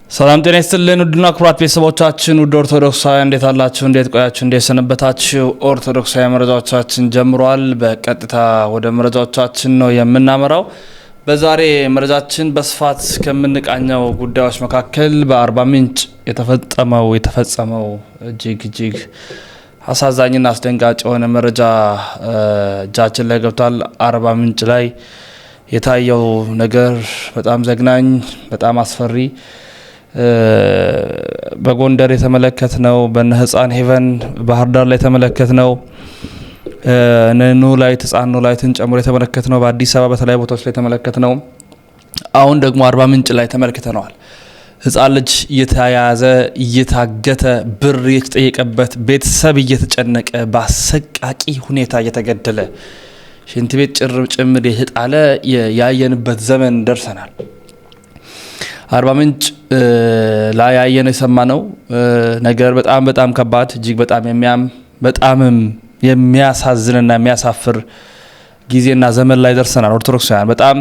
ሰላም ጤና ይስጥልን ውድና ክቡራት ቤተሰቦቻችን ውድ ኦርቶዶክሳውያን እንዴት አላችሁ? እንዴት ቆያችሁ? እንዴት ሰነበታችሁ? ኦርቶዶክሳዊ መረጃዎቻችን ጀምሯል። በቀጥታ ወደ መረጃዎቻችን ነው የምናመራው። በዛሬ መረጃችን በስፋት ከምንቃኘው ጉዳዮች መካከል በአርባ ምንጭ የተፈጸመው እጅግ አሳዛኝና አስደንጋጭ የሆነ መረጃ እጃችን ላይ ገብቷል። አርባ ምንጭ ላይ የታየው ነገር በጣም ዘግናኝ፣ በጣም አስፈሪ በጎንደር የተመለከትነው በነህፃን ሄቨን ባህር ዳር ላይ የተመለከትነው ነኑ ላይ ተጻኑ ላይ ተንጨምሮ የተመለከትነው በአዲስ አበባ በተለያዩ ቦታዎች ላይ የተመለከትነው አሁን ደግሞ አርባ ምንጭ ላይ ተመልክተናል። ህፃን ልጅ እየተያዘ እየታገተ ብር እየተጠየቀበት ቤተሰብ እየተጨነቀ በአሰቃቂ ሁኔታ እየተገደለ ሽንት ቤት ጭምር የተጣለ ያየንበት ዘመን ደርሰናል። አርባ ምንጭ ላይ ያየነው የሰማነው ነገር በጣም ከባድ እጅግ በጣም የሚያሳዝንና የሚያሳፍር ጊዜና ዘመን ላይ ደርሰናል። ኦርቶዶክሳውያን በጣም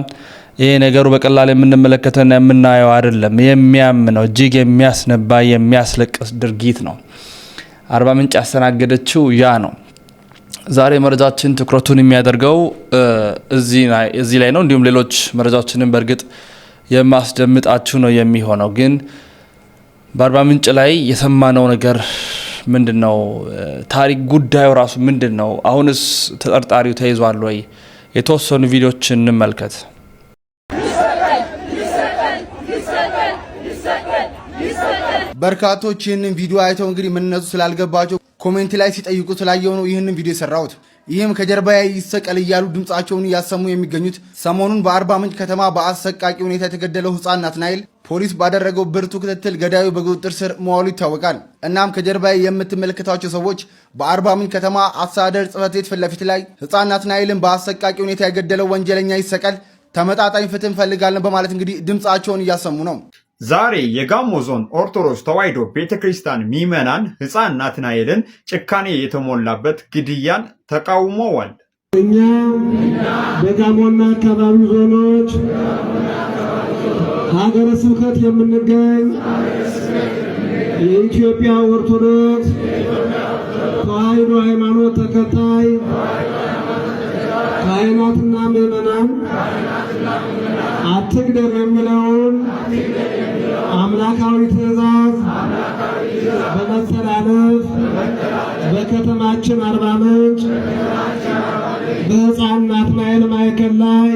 ይሄ ነገሩ በቀላል የምንመለከተውና የምናየው አይደለም። የሚያም ነው። እጅግ የሚያስነባ የሚያስለቅስ ድርጊት ነው። አርባ ምንጭ ያስተናገደችው ያ ነው። ዛሬ መረጃችን ትኩረቱን የሚያደርገው እዚህ ላይ ነው። እንዲሁም ሌሎች መረጃዎችንም በእርግጥ የማስደምጣችሁ ነው የሚሆነው። ግን በአርባ ምንጭ ላይ የሰማነው ነገር ምንድነው? ታሪክ ጉዳዩ ራሱ ምንድነው? አሁንስ ተጠርጣሪው ተይዟል ወይ? የተወሰኑ ቪዲዮዎችን እንመልከት። በርካቶች ይህንን ቪዲዮ አይተው እንግዲህ ምንነቱ ስላልገባቸው ኮሜንት ላይ ሲጠይቁ ስላየው ነው ይህንን ቪዲዮ የሰራሁት። ይህም ከጀርባዬ ይሰቀል እያሉ ድምጻቸውን እያሰሙ የሚገኙት ሰሞኑን በአርባ ምንጭ ከተማ በአሰቃቂ ሁኔታ የተገደለው ህፃን ናትናኤል ፖሊስ ባደረገው ብርቱ ክትትል ገዳዩ በቁጥጥር ስር መዋሉ ይታወቃል። እናም ከጀርባዬ የምትመለከታቸው ሰዎች በአርባ ምንጭ ከተማ አስተዳደር ጽሕፈት ቤት ፊት ለፊት ላይ ህፃን ናትናኤልን በአሰቃቂ ሁኔታ የገደለው ወንጀለኛ ይሰቀል፣ ተመጣጣኝ ፍትህ እንፈልጋለን በማለት እንግዲህ ድምጻቸውን እያሰሙ ነው። ዛሬ የጋሞ ዞን ኦርቶዶክስ ተዋሕዶ ቤተክርስቲያን ምዕመናን ህፃን ናትናኤልን ጭካኔ የተሞላበት ግድያን ተቃውመዋል። እኛ በጋሞና አካባቢ ዞኖች ሀገረ ስብከት የምንገኝ የኢትዮጵያ ኦርቶዶክስ ተዋሕዶ ሃይማኖት ተከታይ ካህናትና ምዕመናን አትግደል የሚለውን አምላካዊ ትእዛዝ በመተላለፍ በከተማችን አርባ ምንጭ በህፃን ናትናኤል ማዕከል ላይ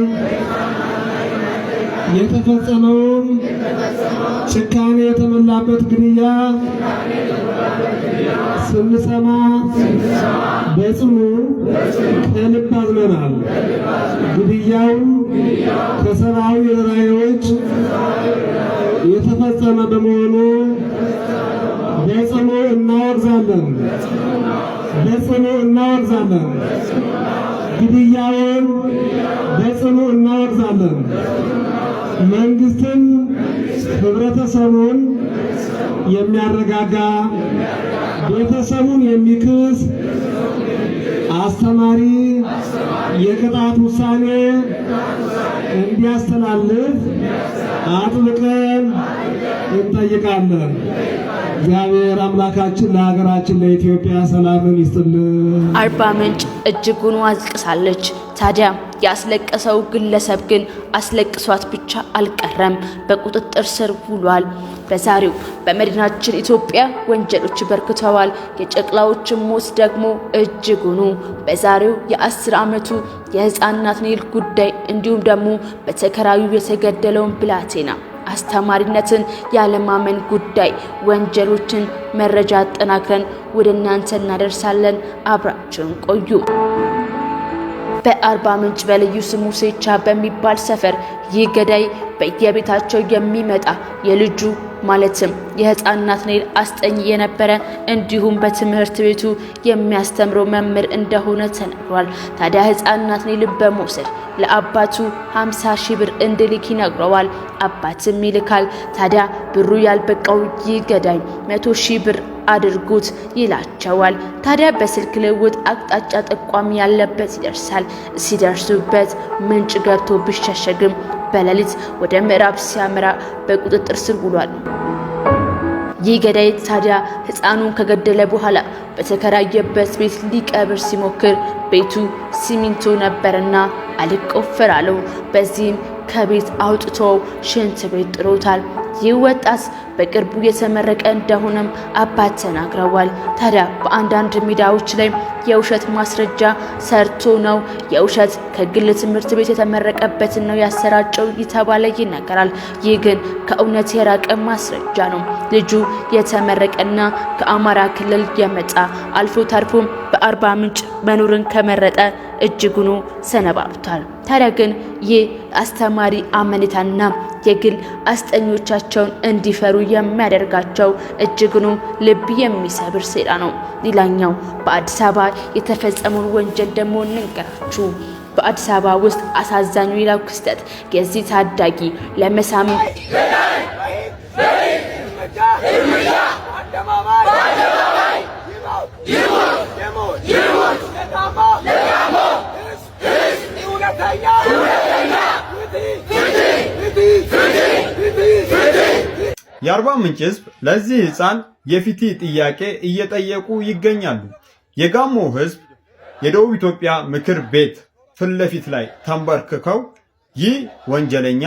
የተፈጸመውን ጭካኔ የተሞላበት ግድያ ስንሰማ በጽኑ ከልብ አዝነናል። ግድያው ከሰብአዊ ርኅራኄዎች የተፈጸመ በመሆኑ በጽኑ እናወግዛለን። ግድያውን በጽኑ እናወግዛለን። መንግስትን ህብረተሰቡን የሚያረጋጋ ቤተሰቡን የሚክስ አስተማሪ የቅጣት ውሳኔ እንዲያስተላልፍ አጥብቀን እንጠይቃለን። እግዚአብሔር አምላካችን ለሀገራችን ለኢትዮጵያ ሰላምን ይስጥልን። አርባ ምንጭ እጅጉን አልቅሳለች። ታዲያ ያስለቀሰው ግለሰብ ግን አስለቅሷት ብቻ አልቀረም፣ በቁጥጥር ስር ውሏል። በዛሬው በመዲናችን ኢትዮጵያ ወንጀሎች በርክተዋል። የጨቅላዎችን ሞት ደግሞ እጅጉኑ በዛሬው የ10 ዓመቱ የህፃን ናትናኤል ጉዳይ እንዲሁም ደግሞ በተከራዩ የተገደለውን ብላቴና አስተማሪነትን ያለማመን ጉዳይ ወንጀሎችን መረጃ አጠናክረን ወደ እናንተ እናደርሳለን። አብራችሁን ቆዩ። በአርባ ምንጭ በልዩ ስሙ ሴቻ በሚባል ሰፈር ይህ ገዳይ በየቤታቸው የሚመጣ የልጁ ማለትም የህፃን ናትናኤል አስጠኝ የነበረ እንዲሁም በትምህርት ቤቱ የሚያስተምረው መምህር እንደሆነ ተነግሯል። ታዲያ ህፃን ናትናኤልን በመውሰድ ለአባቱ 50 ሺህ ብር እንዲልክ ይነግረዋል። አባትም ይልካል። ታዲያ ብሩ ያልበቃው ይህ ገዳይ 100 ሺህ ብር አድርጉት ይላቸዋል። ታዲያ በስልክ ልውውጥ አቅጣጫ ጠቋሚ ያለበት ይደርሳል። ሲደርሱበት ምንጭ ገብቶ ቢሸሸግም በሌሊት ወደ ምዕራብ ሲያመራ በቁጥጥር ስር ውሏል። ይህ ገዳይ ታዲያ ሕፃኑን ከገደለ በኋላ በተከራየበት ቤት ሊቀብር ሲሞክር ቤቱ ሲሚንቶ ነበርና አልቆፈር አለው። በዚህም ከቤት አውጥቶ ሽንት ቤት ጥሎታል። ይህ ወጣት በቅርቡ የተመረቀ እንደሆነም አባት ተናግረዋል። ታዲያ በአንዳንድ ሚዲያዎች ላይ የውሸት ማስረጃ ሰርቶ ነው የውሸት ከግል ትምህርት ቤት የተመረቀበትን ነው ያሰራጨው የተባለ ይነገራል። ይህ ግን ከእውነት የራቀ ማስረጃ ነው። ልጁ የተመረቀና ከአማራ ክልል የመጣ አልፎ ተርፎም በአርባ ምንጭ መኖርን ከመረጠ እጅጉኑ ሰነባብቷል። ታዲያ ግን ይህ አስተማሪ አመኔታና የግል አስጠኞቻቸውን እንዲፈሩ የሚያደርጋቸው እጅጉኑ ልብ የሚሰብር ሴራ ነው። ሌላኛው በአዲስ አበባ የተፈጸመውን ወንጀል ደግሞ እንንገራችሁ። በአዲስ አበባ ውስጥ አሳዛኙ ሌላው ክስተት የዚህ ታዳጊ ለመሳም የአርባ ምንጭ ህዝብ ለዚህ ህፃን የፍትህ ጥያቄ እየጠየቁ ይገኛሉ። የጋሞ ህዝብ የደቡብ ኢትዮጵያ ምክር ቤት ፊት ለፊት ላይ ተንበርክከው ይህ ወንጀለኛ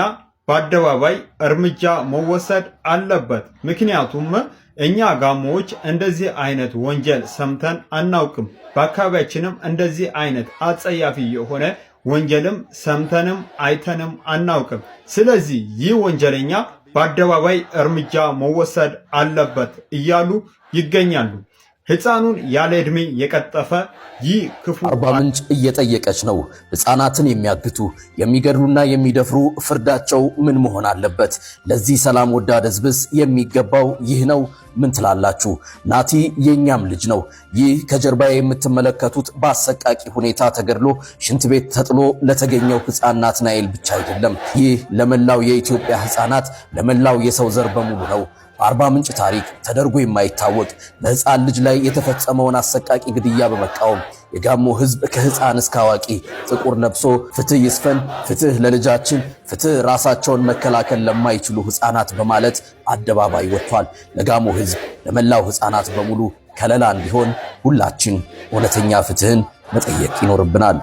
በአደባባይ እርምጃ መወሰድ አለበት፣ ምክንያቱም እኛ ጋሞዎች እንደዚህ አይነት ወንጀል ሰምተን አናውቅም፣ በአካባቢያችንም እንደዚህ አይነት አጸያፊ የሆነ ወንጀልም ሰምተንም አይተንም አናውቅም። ስለዚህ ይህ ወንጀለኛ በአደባባይ እርምጃ መወሰድ አለበት እያሉ ይገኛሉ። ሕፃኑን ያለ ዕድሜ የቀጠፈ ይህ ክፉ አርባ ምንጭ እየጠየቀች ነው። ሕፃናትን የሚያግቱ የሚገድሉና የሚደፍሩ ፍርዳቸው ምን መሆን አለበት? ለዚህ ሰላም ወዳድ ሕዝብስ የሚገባው ይህ ነው? ምን ትላላችሁ? ናቲ የኛም ልጅ ነው። ይህ ከጀርባዬ የምትመለከቱት በአሰቃቂ ሁኔታ ተገድሎ ሽንት ቤት ተጥሎ ለተገኘው ሕፃን ናትናኤል ብቻ አይደለም። ይህ ለመላው የኢትዮጵያ ሕፃናት፣ ለመላው የሰው ዘር በሙሉ ነው። በአርባ ምንጭ ታሪክ ተደርጎ የማይታወቅ በሕፃን ልጅ ላይ የተፈጸመውን አሰቃቂ ግድያ በመቃወም የጋሞ ሕዝብ ከሕፃን እስከ አዋቂ ጥቁር ለብሶ ፍትህ ይስፈን፣ ፍትህ ለልጃችን፣ ፍትህ ራሳቸውን መከላከል ለማይችሉ ሕፃናት በማለት አደባባይ ወጥቷል። ለጋሞ ሕዝብ ለመላው ሕፃናት በሙሉ ከለላ እንዲሆን ሁላችን እውነተኛ ፍትህን መጠየቅ ይኖርብናል።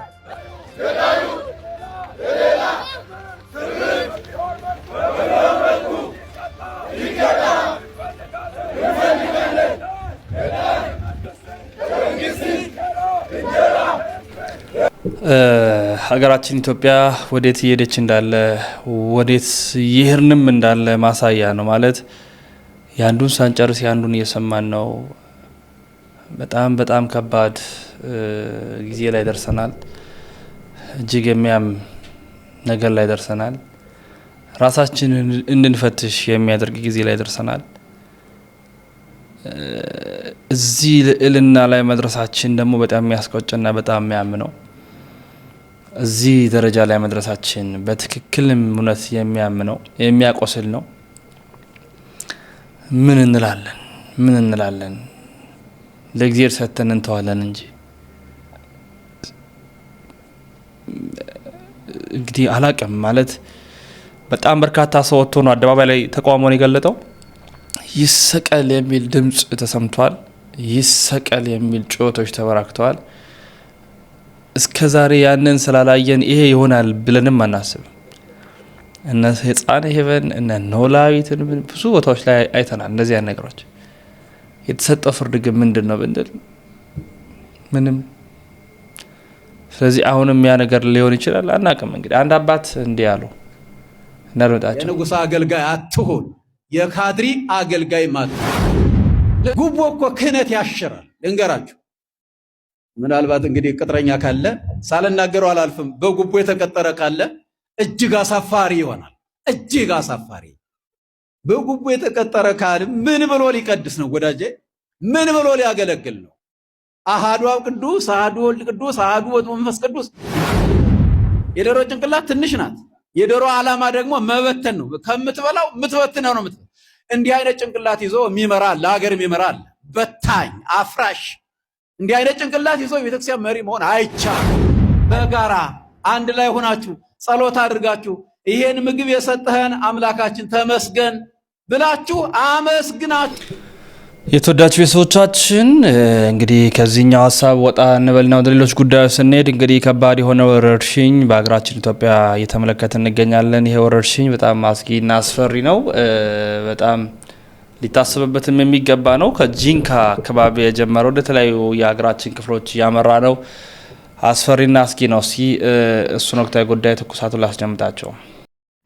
ሀገራችን ኢትዮጵያ ወዴት እየሄደች እንዳለ ወዴት ይህርንም እንዳለ ማሳያ ነው። ማለት ያንዱን ሳንጨርስ ያንዱን እየሰማን ነው። በጣም በጣም ከባድ ጊዜ ላይ ደርሰናል። እጅግ የሚያም ነገር ላይ ደርሰናል። ራሳችንን እንድንፈትሽ የሚያደርግ ጊዜ ላይ ደርሰናል። እዚህ ልዕልና ላይ መድረሳችን ደግሞ በጣም የሚያስቆጭና በጣም የሚያም ነው። እዚህ ደረጃ ላይ መድረሳችን በትክክልም እውነት የሚያም ነው፣ የሚያቆስል ነው። ምን እንላለን? ምን እንላለን? ለእግዚአብሔር ሰተን እንተዋለን እንጂ እንግዲህ አላቅም። ማለት በጣም በርካታ ሰው ወጥቶ ነው አደባባይ ላይ ተቃውሞን የገለጠው። ይሰቀል የሚል ድምጽ ተሰምቷል። ይሰቀል የሚል ጩኸቶች ተበራክተዋል። እስከ ዛሬ ያንን ስላላየን ይሄ ይሆናል ብለንም አናስብ። እነ ሕፃን ሄቨን እነ ኖላዊትን ብዙ ቦታዎች ላይ አይተናል እንደዚህ አይነት ነገሮች። የተሰጠው ፍርድ ግን ምንድን ነው ብንል ምንም። ስለዚህ አሁንም ያ ነገር ሊሆን ይችላል አናቅም። እንግዲህ አንድ አባት እንዲህ ያሉ እናልመጣቸው የንጉሥ አገልጋይ አትሁን፣ የካድሪ አገልጋይ ማለት ጉቦ እኮ ክህነት ያሽራል። ልንገራችሁ፣ ምናልባት እንግዲህ ቅጥረኛ ካለ ሳልናገረው አላልፍም። በጉቦ የተቀጠረ ካለ እጅግ አሳፋሪ ይሆናል። እጅግ አሳፋሪ። በጉቦ የተቀጠረ ካለ ምን ብሎ ሊቀድስ ነው ወዳጄ? ምን ብሎ ሊያገለግል ነው? አሃዱ አብ ቅዱስ፣ አሃዱ ወልድ ቅዱስ፣ አሃዱ መንፈስ ቅዱስ። የዶሮ ጭንቅላት ትንሽ ናት። የዶሮ ዓላማ ደግሞ መበተን ነው። ከምትበላው ምትበትነው ነው። እንዲህ አይነት ጭንቅላት ይዞ የሚመራ ለሀገር የሚመራ በታኝ አፍራሽ እንዲህ አይነት ጭንቅላት ይዞ የቤተክርስቲያን መሪ መሆን አይቻልም። በጋራ አንድ ላይ ሆናችሁ ጸሎት አድርጋችሁ ይሄን ምግብ የሰጠህን አምላካችን ተመስገን ብላችሁ አመስግናችሁ የተወዳጁ ቤተሰቦቻችን እንግዲህ ከዚህኛው ሀሳብ ወጣ እንበልና ወደ ሌሎች ጉዳዮች ስንሄድ እንግዲህ ከባድ የሆነ ወረርሽኝ በሀገራችን ኢትዮጵያ እየተመለከተ እንገኛለን። ይሄ ወረርሽኝ በጣም አስጊና አስፈሪ ነው። በጣም ሊታሰብበትም የሚገባ ነው። ከጂንካ አካባቢ የጀመረው ወደ ተለያዩ የሀገራችን ክፍሎች እያመራ ነው። አስፈሪና አስጊ ነው። እስኪ እሱን ወቅታዊ ጉዳይ ትኩሳቱ ላስደምጣቸው።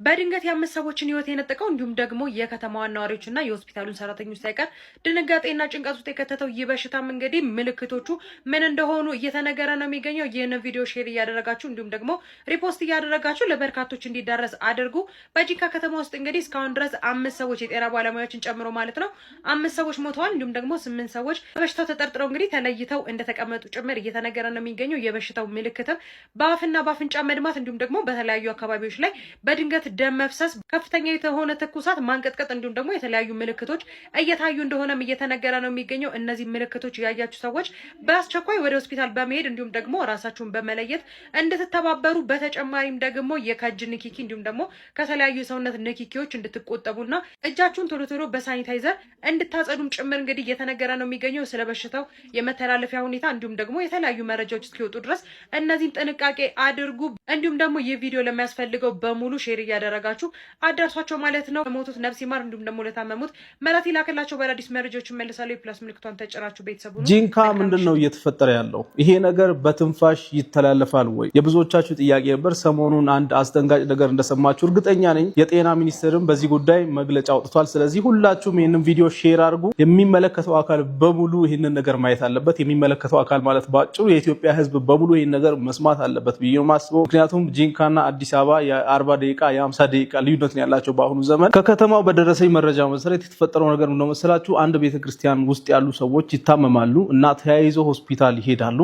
በድንገት የአምስት ሰዎችን ህይወት የነጠቀው እንዲሁም ደግሞ የከተማዋን ነዋሪዎችና የሆስፒታሉን ሰራተኞች ሳይቀር ድንጋጤና ጭንቀት ውስጥ የከተተው ይህ በሽታም እንግዲህ ምልክቶቹ ምን እንደሆኑ እየተነገረ ነው የሚገኘው። ይህንን ቪዲዮ ሼር እያደረጋችሁ እንዲሁም ደግሞ ሪፖስት እያደረጋችሁ ለበርካቶች እንዲዳረስ አድርጉ። በጂንካ ከተማ ውስጥ እንግዲህ እስካሁን ድረስ 5 ሰዎች የጤና ባለሙያዎችን ጨምሮ ማለት ነው 5 ሰዎች ሞተዋል። እንዲሁም ደግሞ 8 ሰዎች በበሽታው ተጠርጥረው እንግዲህ ተለይተው እንደተቀመጡ ጭምር እየተነገረ ነው የሚገኘው። የበሽታው ምልክትም በአፍና በአፍንጫ መድማት እንዲሁም ደግሞ በተለያዩ አካባቢዎች ላይ በድንገት ደም መፍሰስ፣ ከፍተኛ የሆነ ትኩሳት፣ ማንቀጥቀጥ እንዲሁም ደግሞ የተለያዩ ምልክቶች እየታዩ እንደሆነም እየተነገረ ነው የሚገኘው። እነዚህ ምልክቶች ያያችሁ ሰዎች በአስቸኳይ ወደ ሆስፒታል በመሄድ እንዲሁም ደግሞ ራሳችሁን በመለየት እንድትተባበሩ፣ በተጨማሪም ደግሞ የከእጅ ንክኪ እንዲሁም ደግሞ ከተለያዩ የሰውነት ንክኪዎች እንድትቆጠቡና እጃችሁን ቶሎ ቶሎ በሳኒታይዘር እንድታጸዱም ጭምር እንግዲህ እየተነገረ ነው የሚገኘው። ስለ በሽታው የመተላለፊያ ሁኔታ እንዲሁም ደግሞ የተለያዩ መረጃዎች እስኪወጡ ድረስ እነዚህን ጥንቃቄ አድርጉ። እንዲሁም ደግሞ ይህ ቪዲዮ ለሚያስፈልገው በሙሉ ሼር እያደረጋችሁ አዳርሷቸው ማለት ነው። ለሞቱት ነፍስ ይማር፣ እንዲሁም ደግሞ ለታመሙት ምሕረት ይላክላቸው። በአዳዲስ መረጃዎች እመልሳለሁ። የፕላስ ምልክቷን ተጭራችሁ ቤተሰቡ ጂንካ ምንድነው እየተፈጠረ ያለው? ይሄ ነገር በትንፋሽ ይተላለፋል ወይ? የብዙዎቻችሁ ጥያቄ ነበር። ሰሞኑን አንድ አስደንጋጭ ነገር እንደሰማችሁ እርግጠኛ ነኝ። የጤና ሚኒስቴርም በዚህ ጉዳይ መግለጫ አውጥቷል። ስለዚህ ሁላችሁም ይህንን ቪዲዮ ሼር አድርጉ። የሚመለከተው አካል በሙሉ ይህንን ነገር ማየት አለበት። የሚመለከተው አካል ማለት ባጭሩ የኢትዮጵያ ሕዝብ በሙሉ ይህን ነገር መስማት አለበት ብዬ ነው የማስበው። ምክንያቱም ጂንካና አዲስ አበባ የ40 ደቂቃ የ50 ደቂቃ ልዩነት ነው ያላቸው በአሁኑ ዘመን። ከከተማው በደረሰኝ መረጃ መሰረት የተፈጠረው ነገር ነው መሰላችሁ። አንድ ቤተክርስቲያን ውስጥ ያሉ ሰዎች ይታመማሉ እና ተያይዘው ሆስፒታል ይሄዳሉ።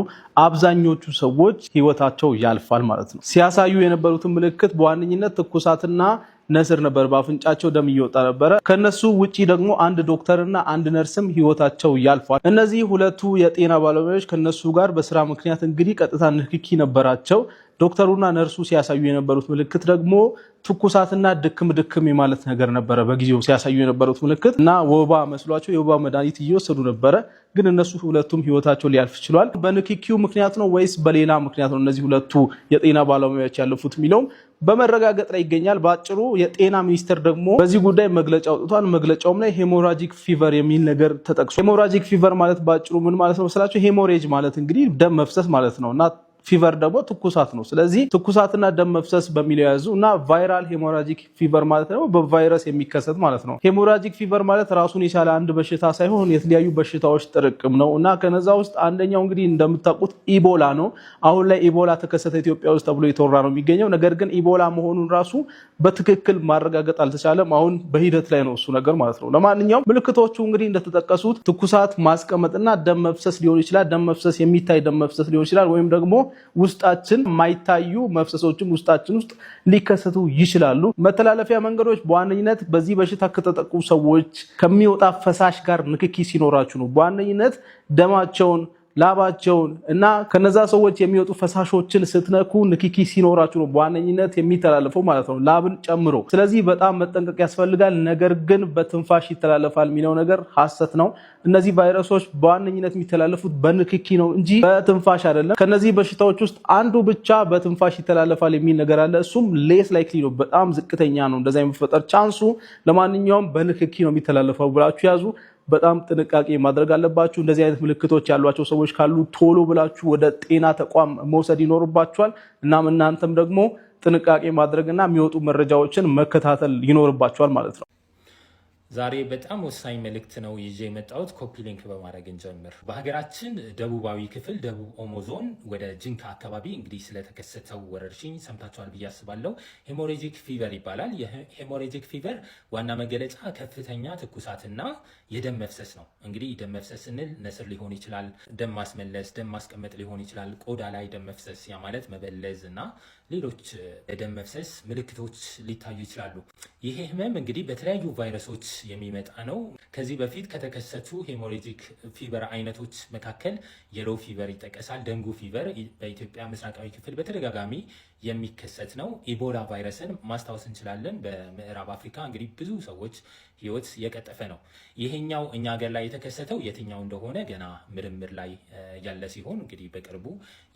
አብዛኞቹ ሰዎች ህይወታቸው ያልፋል ማለት ነው። ሲያሳዩ የነበሩትን ምልክት በዋነኝነት ትኩሳትና ነስር ነበር። በአፍንጫቸው ደም እየወጣ ነበረ። ከነሱ ውጪ ደግሞ አንድ ዶክተርና አንድ ነርስም ህይወታቸው ያልፏል። እነዚህ ሁለቱ የጤና ባለሙያዎች ከነሱ ጋር በስራ ምክንያት እንግዲህ ቀጥታ ንክኪ ነበራቸው። ዶክተሩና ነርሱ ሲያሳዩ የነበሩት ምልክት ደግሞ ትኩሳትና ድክም የማለት ነገር ነበረ። በጊዜው ሲያሳዩ የነበሩት ምልክት እና ወባ መስሏቸው የወባ መድኃኒት እየወሰዱ ነበረ። ግን እነሱ ሁለቱም ህይወታቸው ሊያልፍ ችሏል። በንክኪው ምክንያት ነው ወይስ በሌላ ምክንያት ነው እነዚህ ሁለቱ የጤና ባለሙያዎች ያለፉት የሚለውም በመረጋገጥ ላይ ይገኛል። በአጭሩ የጤና ሚኒስቴር ደግሞ በዚህ ጉዳይ መግለጫ አውጥቷል። መግለጫውም ላይ ሄሞራጂክ ፊቨር የሚል ነገር ተጠቅሷል። ሄሞራጂክ ፊቨር ማለት በአጭሩ ምን ማለት ነው መሰላችሁ? ሄሞሬጅ ማለት እንግዲህ ደም መፍሰስ ማለት ነው እና ፊቨር ደግሞ ትኩሳት ነው። ስለዚህ ትኩሳትና ደም መፍሰስ በሚለው ያዙ እና ቫይራል ሄሞራጂክ ፊቨር ማለት ደግሞ በቫይረስ የሚከሰት ማለት ነው። ሄሞራጂክ ፊቨር ማለት ራሱን የቻለ አንድ በሽታ ሳይሆን የተለያዩ በሽታዎች ጥርቅም ነው እና ከነዛ ውስጥ አንደኛው እንግዲህ እንደምታውቁት ኢቦላ ነው። አሁን ላይ ኢቦላ ተከሰተ ኢትዮጵያ ውስጥ ተብሎ የተወራ ነው የሚገኘው። ነገር ግን ኢቦላ መሆኑን ራሱ በትክክል ማረጋገጥ አልተቻለም። አሁን በሂደት ላይ ነው እሱ ነገር ማለት ነው። ለማንኛውም ምልክቶቹ እንግዲህ እንደተጠቀሱት ትኩሳት፣ ማስቀመጥና ደም መፍሰስ ሊሆን ይችላል። ደም መፍሰስ የሚታይ ደም መፍሰስ ሊሆን ይችላል ወይም ደግሞ ውስጣችን የማይታዩ መፍሰሶችም ውስጣችን ውስጥ ሊከሰቱ ይችላሉ። መተላለፊያ መንገዶች በዋነኝነት በዚህ በሽታ ከተጠቁ ሰዎች ከሚወጣ ፈሳሽ ጋር ንክኪ ሲኖራችሁ ነው። በዋነኝነት ደማቸውን፣ ላባቸውን እና ከነዛ ሰዎች የሚወጡ ፈሳሾችን ስትነኩ ንክኪ ሲኖራችሁ ነው በዋነኝነት የሚተላለፈው ማለት ነው፣ ላብን ጨምሮ። ስለዚህ በጣም መጠንቀቅ ያስፈልጋል። ነገር ግን በትንፋሽ ይተላለፋል የሚለው ነገር ሐሰት ነው። እነዚህ ቫይረሶች በዋነኝነት የሚተላለፉት በንክኪ ነው እንጂ በትንፋሽ አይደለም። ከነዚህ በሽታዎች ውስጥ አንዱ ብቻ በትንፋሽ ይተላለፋል የሚል ነገር አለ። እሱም ሌስ ላይክሊ ነው፣ በጣም ዝቅተኛ ነው እንደዛ የሚፈጠር ቻንሱ። ለማንኛውም በንክኪ ነው የሚተላለፈው ብላችሁ ያዙ። በጣም ጥንቃቄ ማድረግ አለባችሁ። እንደዚህ አይነት ምልክቶች ያሏቸው ሰዎች ካሉ ቶሎ ብላችሁ ወደ ጤና ተቋም መውሰድ ይኖርባችኋል። እናም እናንተም ደግሞ ጥንቃቄ ማድረግና የሚወጡ መረጃዎችን መከታተል ይኖርባችኋል ማለት ነው። ዛሬ በጣም ወሳኝ መልእክት ነው ይዤ የመጣሁት። ኮፒ ሊንክ በማድረግ እንጀምር። በሀገራችን ደቡባዊ ክፍል ደቡብ ኦሞ ዞን ወደ ጂንካ አካባቢ እንግዲህ ስለተከሰተው ወረርሽኝ ሰምታችኋል ብዬ አስባለሁ። ሄሞሬጂክ ፊቨር ይባላል። የሄሞሬጂክ ፊቨር ዋና መገለጫ ከፍተኛ ትኩሳትና የደም መፍሰስ ነው። እንግዲህ ደም መፍሰስ ስንል ነስር ሊሆን ይችላል፣ ደም ማስመለስ፣ ደም ማስቀመጥ ሊሆን ይችላል፣ ቆዳ ላይ ደም መፍሰስ ያ ማለት መበለዝ እና ሌሎች የደም መፍሰስ ምልክቶች ሊታዩ ይችላሉ። ይሄ ህመም እንግዲህ በተለያዩ ቫይረሶች የሚመጣ ነው። ከዚህ በፊት ከተከሰቱ ሄሞሬጂክ ፊቨር አይነቶች መካከል የሎ ፊቨር ይጠቀሳል። ደንጉ ፊቨር በኢትዮጵያ ምስራቃዊ ክፍል በተደጋጋሚ የሚከሰት ነው። ኢቦላ ቫይረስን ማስታወስ እንችላለን። በምዕራብ አፍሪካ እንግዲህ ብዙ ሰዎች ህይወት የቀጠፈ ነው። ይሄኛው እኛ ሀገር ላይ የተከሰተው የትኛው እንደሆነ ገና ምርምር ላይ ያለ ሲሆን እንግዲህ በቅርቡ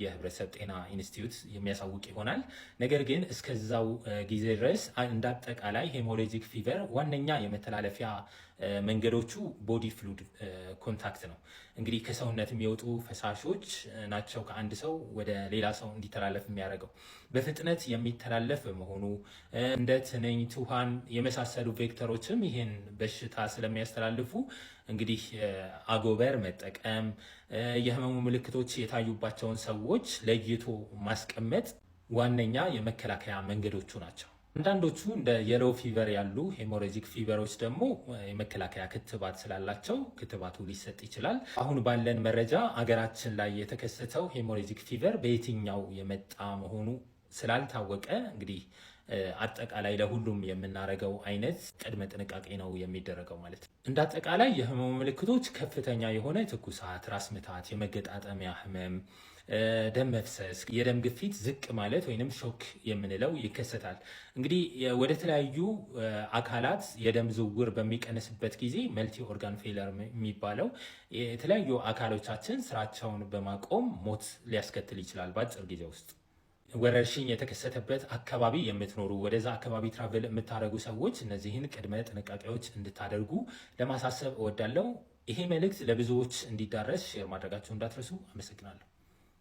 የህብረተሰብ ጤና ኢንስቲትዩት የሚያሳውቅ ይሆናል። ነገር ግን እስከዛው ጊዜ ድረስ እንዳጠቃላይ ሄሞሬጂክ ፊቨር ዋነኛ የመተላለፊያ መንገዶቹ ቦዲ ፍሉድ ኮንታክት ነው። እንግዲህ ከሰውነት የሚወጡ ፈሳሾች ናቸው ከአንድ ሰው ወደ ሌላ ሰው እንዲተላለፍ የሚያደርገው። በፍጥነት የሚተላለፍ በመሆኑ እንደ ትንኝ፣ ትኋን የመሳሰሉ ቬክተሮችም ይህን በሽታ ስለሚያስተላልፉ እንግዲህ አጎበር መጠቀም፣ የህመሙ ምልክቶች የታዩባቸውን ሰዎች ለይቶ ማስቀመጥ ዋነኛ የመከላከያ መንገዶቹ ናቸው። አንዳንዶቹ እንደ የሎ ፊቨር ያሉ ሄሞሬጂክ ፊቨሮች ደግሞ የመከላከያ ክትባት ስላላቸው ክትባቱ ሊሰጥ ይችላል። አሁን ባለን መረጃ አገራችን ላይ የተከሰተው ሄሞሬጂክ ፊቨር በየትኛው የመጣ መሆኑ ስላልታወቀ እንግዲህ አጠቃላይ ለሁሉም የምናደርገው አይነት ቅድመ ጥንቃቄ ነው የሚደረገው ማለት ነው። እንደ አጠቃላይ የህመሙ ምልክቶች ከፍተኛ የሆነ ትኩሳት፣ ራስ ምታት፣ የመገጣጠሚያ ህመም፣ ደም መፍሰስ፣ የደም ግፊት ዝቅ ማለት ወይንም ሾክ የምንለው ይከሰታል። እንግዲህ ወደ ተለያዩ አካላት የደም ዝውውር በሚቀንስበት ጊዜ መልቲ ኦርጋን ፌለር የሚባለው የተለያዩ አካሎቻችን ስራቸውን በማቆም ሞት ሊያስከትል ይችላል በአጭር ጊዜ ውስጥ። ወረርሽኝ የተከሰተበት አካባቢ የምትኖሩ ወደዛ አካባቢ ትራቨል የምታደርጉ ሰዎች እነዚህን ቅድመ ጥንቃቄዎች እንድታደርጉ ለማሳሰብ እወዳለሁ። ይሄ መልእክት ለብዙዎች እንዲዳረስ ሼር ማድረጋችሁ እንዳትረሱ። አመሰግናለሁ።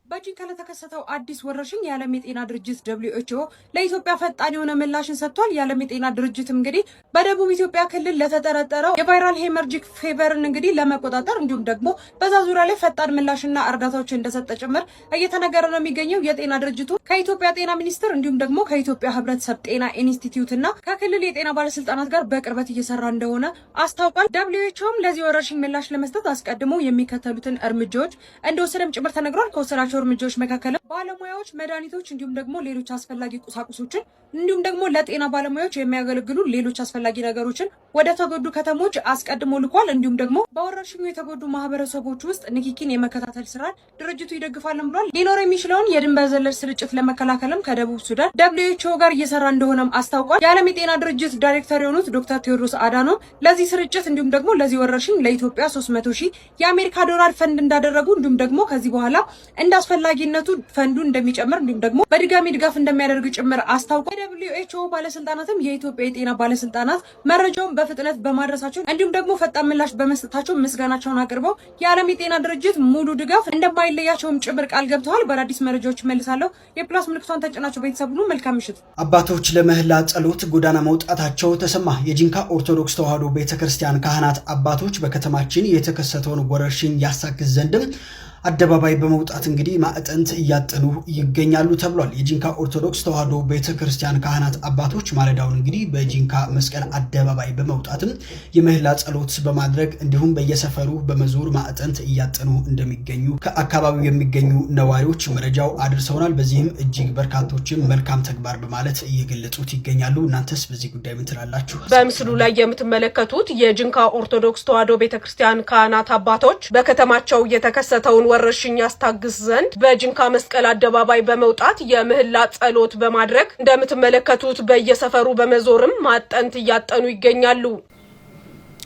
በጂንካ ለተከሰተው አዲስ ወረርሽኝ የዓለም የጤና ድርጅት WHO ለኢትዮጵያ ፈጣን የሆነ ምላሽን ሰጥቷል። የዓለም የጤና ድርጅትም እንግዲህ በደቡብ ኢትዮጵያ ክልል ለተጠረጠረው የቫይራል ሄመርጂክ ፌቨርን እንግዲህ ለመቆጣጠር እንዲሁም ደግሞ በዛ ዙሪያ ላይ ፈጣን ምላሽና እርዳታዎች እንደሰጠ ጭምር እየተነገረ ነው የሚገኘው። የጤና ድርጅቱ ከኢትዮጵያ ጤና ሚኒስቴር እንዲሁም ደግሞ ከኢትዮጵያ ሕብረተሰብ ጤና ኢንስቲትዩት እና ከክልል የጤና ባለስልጣናት ጋር በቅርበት እየሰራ እንደሆነ አስታውቋል። WHOም ለዚህ ወረርሽኝ ምላሽ ለመስጠት አስቀድሞ የሚከተሉትን እርምጃዎች እንደወሰደም ጭምር ተነግሯል። ከወሰዳቸው እርምጃዎች መካከል ባለሙያዎች፣ መድኃኒቶች እንዲሁም ደግሞ ሌሎች አስፈላጊ ቁሳቁሶችን እንዲሁም ደግሞ ለጤና ባለሙያዎች የሚያገለግሉ ሌሎች አስፈላጊ ነገሮችን ወደ ተጎዱ ከተሞች አስቀድሞ ልኳል። እንዲሁም ደግሞ በወረርሽኙ የተጎዱ ማህበረሰቦች ውስጥ ንኪኪን የመከታተል ስራን ድርጅቱ ይደግፋልን ብሏል። ሊኖር የሚችለውን የድንበር ዘለል ስርጭት ለመከላከልም ከደቡብ ሱዳን WHO ጋር እየሰራ እንደሆነም አስታውቋል። የዓለም የጤና ድርጅት ዳይሬክተር የሆኑት ዶክተር ቴዎድሮስ አዳኖም ለዚህ ስርጭት እንዲሁም ደግሞ ለዚህ ወረርሽኝ ለኢትዮጵያ 300,000 የአሜሪካ ዶላር ፈንድ እንዳደረጉ እንዲሁም ደግሞ ከዚህ በኋላ እንዳስፈላጊነቱ ፈንዱ እንደሚጨምር እንዲሁም ደግሞ በድጋሚ ድጋፍ እንደሚያደርግ ጭምር አስታውቋል። WHO ባለስልጣናትም የኢትዮጵያ የጤና ባለስልጣናት መረጃውን በፍጥነት በማድረሳቸው እንዲሁም ደግሞ ፈጣን ምላሽ በመስጠታቸው ምስጋናቸውን አቅርበው የዓለም የጤና ድርጅት ሙሉ ድጋፍ እንደማይለያቸውም ጭምር ቃል ገብተዋል። በአዳዲስ መረጃዎች መልሳለሁ። የፕላስ ምልክቷን ተጭናቸው ቤተሰብ ሁሉ መልካም ምሽት። አባቶች ለምህላ ጸሎት ጎዳና መውጣታቸው ተሰማ። የጂንካ ኦርቶዶክስ ተዋሕዶ ቤተክርስቲያን ካህናት አባቶች በከተማችን የተከሰተውን ወረርሽኝ ያሳክዝ ዘንድም አደባባይ በመውጣት እንግዲህ ማዕጠንት እያጠኑ ይገኛሉ ተብሏል። የጂንካ ኦርቶዶክስ ተዋሕዶ ቤተክርስቲያን ካህናት አባቶች ማለዳውን እንግዲህ በጂንካ መስቀል አደባባይ በመውጣትም የምህላ ጸሎት በማድረግ እንዲሁም በየሰፈሩ በመዞር ማዕጠንት እያጠኑ እንደሚገኙ ከአካባቢው የሚገኙ ነዋሪዎች መረጃው አድርሰውናል። በዚህም እጅግ በርካቶችም መልካም ተግባር በማለት እየገለጹት ይገኛሉ። እናንተስ በዚህ ጉዳይ ምን ትላላችሁ? በምስሉ ላይ የምትመለከቱት የጂንካ ኦርቶዶክስ ተዋሕዶ ቤተክርስቲያን ካህናት አባቶች በከተማቸው የተከሰተውን ወረርሽኝ ያስታግስ ዘንድ በጂንካ መስቀል አደባባይ በመውጣት የምህላ ጸሎት በማድረግ እንደምትመለከቱት በየሰፈሩ በመዞርም ማዕጠንት እያጠኑ ይገኛሉ።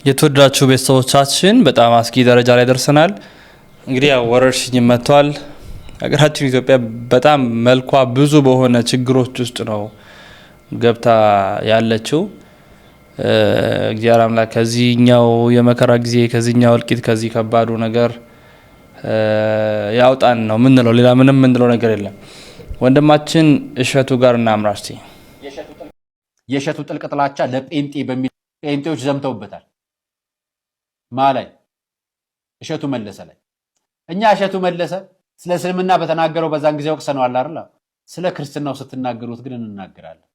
የተወደዳችሁ ቤተሰቦቻችን በጣም አስጊ ደረጃ ላይ ደርሰናል። እንግዲህ ያው ወረርሽኝ መጥቷል። ሀገራችን ኢትዮጵያ በጣም መልኳ ብዙ በሆነ ችግሮች ውስጥ ነው ገብታ ያለችው። እግዚአብሔር አምላክ ከዚህኛው የመከራ ጊዜ ከዚህኛው እልቂት ከዚህ ከባዱ ነገር ያውጣን ነው ምንለው። ሌላ ምንም ምንለው ነገር የለም። ወንድማችን እሸቱ ጋር እናምራ እስቲ። የእሸቱ ጥልቅ ጥላቻ ለጴንጤ በሚል ጴንጤዎች ዘምተውበታል። ማላይ እሸቱ መለሰ ላይ እኛ እሸቱ መለሰ ስለ እስልምና በተናገረው በዛን ጊዜ ወቅሰነዋል አይደል? ስለ ክርስትናው ስትናገሩት ግን እንናገራለን።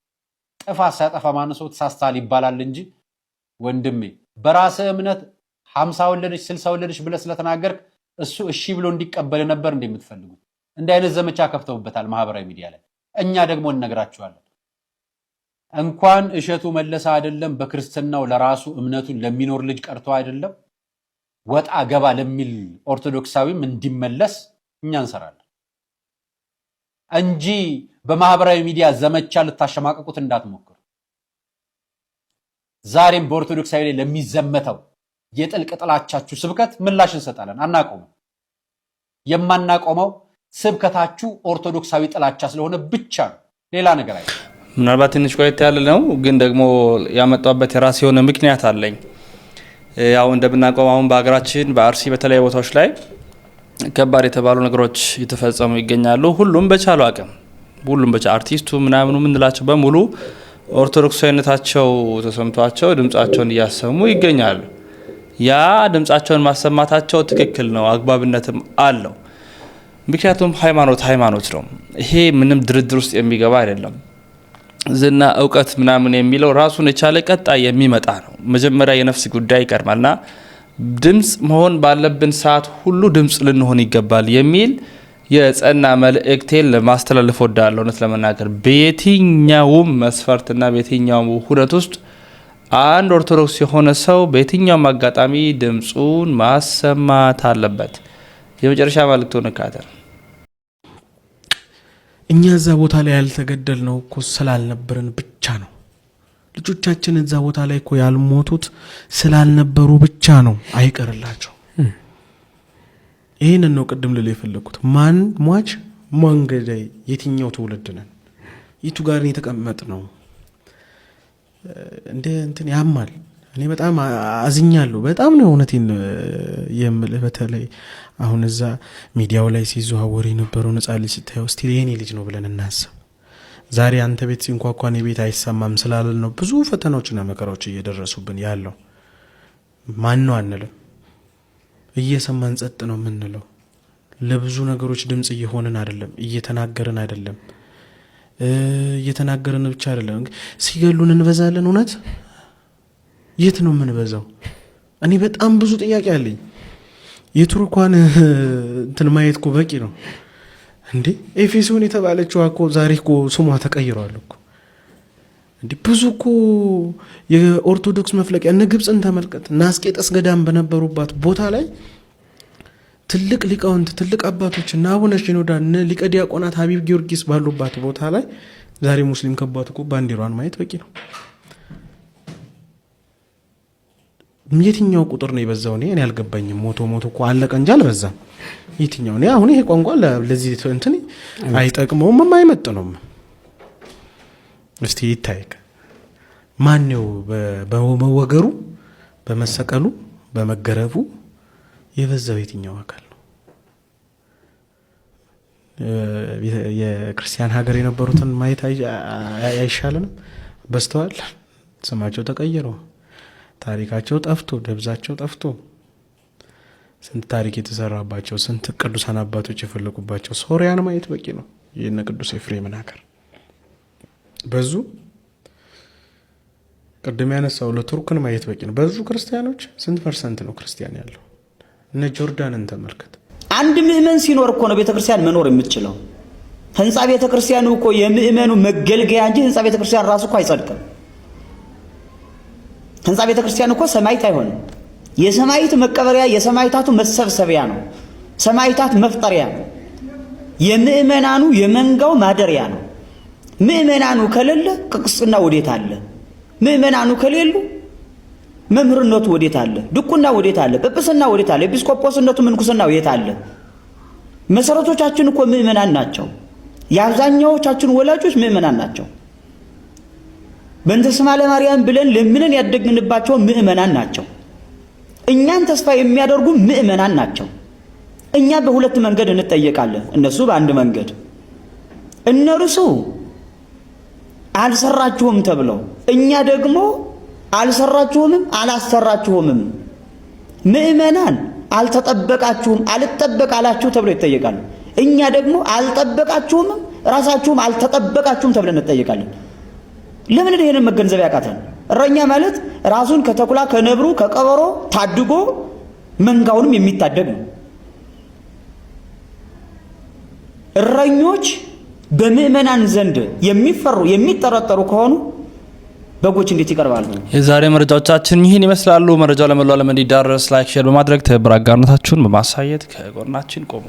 ጥፋት ሳያጠፋ ማንሶ ተሳስተሃል ይባላል እንጂ ወንድሜ በራስህ እምነት 50 ወለደች 60 ወለደች ብለህ ስለተናገርክ እሱ እሺ ብሎ እንዲቀበል ነበር እንደምትፈልጉት። እንደ አይነት ዘመቻ ከፍተውበታል ማህበራዊ ሚዲያ ላይ። እኛ ደግሞ እንነግራቸዋለን። እንኳን እሸቱ መለሰ አይደለም በክርስትናው ለራሱ እምነቱን ለሚኖር ልጅ ቀርቶ አይደለም ወጣ ገባ ለሚል ኦርቶዶክሳዊም እንዲመለስ እኛ እንሰራለን እንጂ በማህበራዊ ሚዲያ ዘመቻ ልታሸማቀቁት እንዳትሞክሩ። ዛሬም በኦርቶዶክሳዊ ላይ ለሚዘመተው የጥልቅ ጥላቻችሁ ስብከት ምላሽ እንሰጣለን። አናቆመው። የማናቆመው ስብከታችሁ ኦርቶዶክሳዊ ጥላቻ ስለሆነ ብቻ ነው፣ ሌላ ነገር አይደለም። ምናልባት ትንሽ ቆየት ያለ ነው፣ ግን ደግሞ ያመጣበት የራስ የሆነ ምክንያት አለኝ። ያው እንደምናውቀው አሁን በሀገራችን በአርሲ በተለያዩ ቦታዎች ላይ ከባድ የተባሉ ነገሮች እየተፈጸሙ ይገኛሉ። ሁሉም በቻለው አቅም አርቲስቱ ምናምኑ ምንላቸው በሙሉ ኦርቶዶክሳዊነታቸው ተሰምቷቸው ድምጻቸውን እያሰሙ ይገኛሉ። ያ ድምጻቸውን ማሰማታቸው ትክክል ነው፣ አግባብነትም አለው። ምክንያቱም ሃይማኖት ነው። ይሄ ምንም ድርድር ውስጥ የሚገባ አይደለም። ዝና እውቀት ምናምን የሚለው ራሱን የቻለ ቀጣይ የሚመጣ ነው። መጀመሪያ የነፍስ ጉዳይ ይቀርማልና ድምጽ መሆን ባለብን ሰዓት ሁሉ ድምጽ ልንሆን ይገባል የሚል የጸና መልእክቴን ለማስተላለፍ ወዳለሁ። እውነት ለመናገር በየትኛውም መስፈርትና በየትኛውም ሁነት ውስጥ አንድ ኦርቶዶክስ የሆነ ሰው በየትኛውም አጋጣሚ ድምጹን ማሰማት አለበት። የመጨረሻ መልእክቱ ንካተል እኛ እዛ ቦታ ላይ ያልተገደልነው እኮ ስላልነበረን ብቻ ነው። ልጆቻችን እዛ ቦታ ላይ እኮ ያልሞቱት ስላልነበሩ ብቻ ነው። አይቀርላቸው። ይሄንን ነው ቅድም ልል የፈለኩት። ማን ሟች ማን ገዳይ፣ የትኛው ትውልድ ነን? የቱ ጋር የተቀመጥ ነው? እንደ እንትን ያማል። እኔ በጣም አዝኛለሁ። በጣም ነው እውነቴን የምልህ። በተለይ አሁን እዛ ሚዲያው ላይ ሲዘዋወር የነበረው ነፃ ልጅ ስታየው እስቲ የኔ ልጅ ነው ብለን እናስብ። ዛሬ አንተ ቤት ሲንኳኳን የቤት አይሰማም ስላለን ነው ብዙ ፈተናዎችና መከራዎች እየደረሱብን ያለው። ማን ነው አንልም፣ እየሰማን ጸጥ ነው የምንለው። ለብዙ ነገሮች ድምጽ እየሆንን አይደለም፣ እየተናገርን አይደለም። እየተናገርን ብቻ አይደለም፣ ሲገሉን እንበዛለን። እውነት የት ነው የምንበዛው? እኔ በጣም ብዙ ጥያቄ አለኝ። የቱርኳን እንትን ማየት እኮ በቂ ነው እንዴ? ኤፌሶን የተባለችው እኮ ዛሬ እኮ ስሟ ተቀይሯል እኮ እንዴ! ብዙ እኮ የኦርቶዶክስ መፍለቂያ እነ ግብፅን ተመልከት። እነ አስቄጠስ ገዳም በነበሩባት ቦታ ላይ ትልቅ ሊቃውንት ትልቅ አባቶች እና አቡነ ሽኖዳ እነ ሊቀ ዲያቆናት ሀቢብ ጊዮርጊስ ባሉባት ቦታ ላይ ዛሬ ሙስሊም ከባት እኮ ባንዲራዋን ማየት በቂ ነው። የትኛው ቁጥር ነው የበዛው? እኔ አልገባኝም። ሞቶ እኮ አለቀ እንጂ አልበዛም። የትኛው ነው አሁን? ይሄ ቋንቋ ለዚህ እንትን አይጠቅመውም፣ አይመጥነውም። እስቲ ይታይክ ማን ነው በመወገሩ በመሰቀሉ በመገረፉ የበዛው? የትኛው አካል ነው? የክርስቲያን ሀገር የነበሩትን ማየት አይሻልንም? በስተዋል ስማቸው ተቀየረ፣ ታሪካቸው ጠፍቶ ደብዛቸው ጠፍቶ ስንት ታሪክ የተሰራባቸው ስንት ቅዱሳን አባቶች የፈለቁባቸው ሶሪያን ማየት በቂ ነው። የነ ቅዱስ ኤፍሬምን ሀገር በዙ ቅድም ያነሳው ለቱርክን ማየት በቂ ነው። በዙ ክርስቲያኖች ስንት ፐርሰንት ነው ክርስቲያን ያለው? እነ ጆርዳንን ተመልከት። አንድ ምእመን ሲኖር እኮ ነው ቤተክርስቲያን መኖር የምትችለው። ህንጻ ቤተክርስቲያኑ እኮ የምእመኑ መገልገያ እንጂ ህንጻ ቤተክርስቲያን ራሱ እኮ አይጸድቅም። ህንጻ ቤተክርስቲያን እኮ ሰማይት አይሆንም። የሰማይት መቀበሪያ የሰማይታቱ መሰብሰቢያ ነው። ሰማይታት መፍጠሪያ ነው። የምእመናኑ የመንጋው ማደሪያ ነው። ምእመናኑ ከሌለ ቅስና ወዴት አለ? ምእመናኑ ከሌሉ መምህርነቱ ወዴት አለ? ድቁና ወዴት አለ? ጵጵስና ወዴት አለ? ኤጲስቆጶስነቱ ምንኩስና ወዴት አለ? መሰረቶቻችን እኮ ምእመናን ናቸው። የአብዛኛዎቻችን ወላጆች ምእመናን ናቸው። በእንተ ስማ ለማርያም ብለን ለምንን ያደግንባቸው ምእመናን ናቸው። እኛን ተስፋ የሚያደርጉ ምእመናን ናቸው። እኛ በሁለት መንገድ እንጠየቃለን፣ እነሱ በአንድ መንገድ። እነርሱ አልሰራችሁም ተብለው፣ እኛ ደግሞ አልሰራችሁምም አላሰራችሁምም። ምእመናን አልተጠበቃችሁም አልጠበቅ አላችሁ ተብለው ይጠየቃሉ። እኛ ደግሞ አልጠበቃችሁምም ራሳችሁም አልተጠበቃችሁም ተብለን እንጠየቃለን። ለምን ይሄንን መገንዘብ ያቃተን? እረኛ ማለት ራሱን ከተኩላ ከነብሩ ከቀበሮ ታድጎ መንጋውንም የሚታደግ ነው። እረኞች በምእመናን ዘንድ የሚፈሩ የሚጠረጠሩ ከሆኑ በጎች እንዴት ይቀርባሉ? የዛሬ መረጃዎቻችን ይህን ይመስላሉ። መረጃው ለመላው ዓለም እንዲዳረስ ላይክ፣ ሼር በማድረግ ትብብር አጋርነታችሁን በማሳየት ከጎናችን ቆሙ።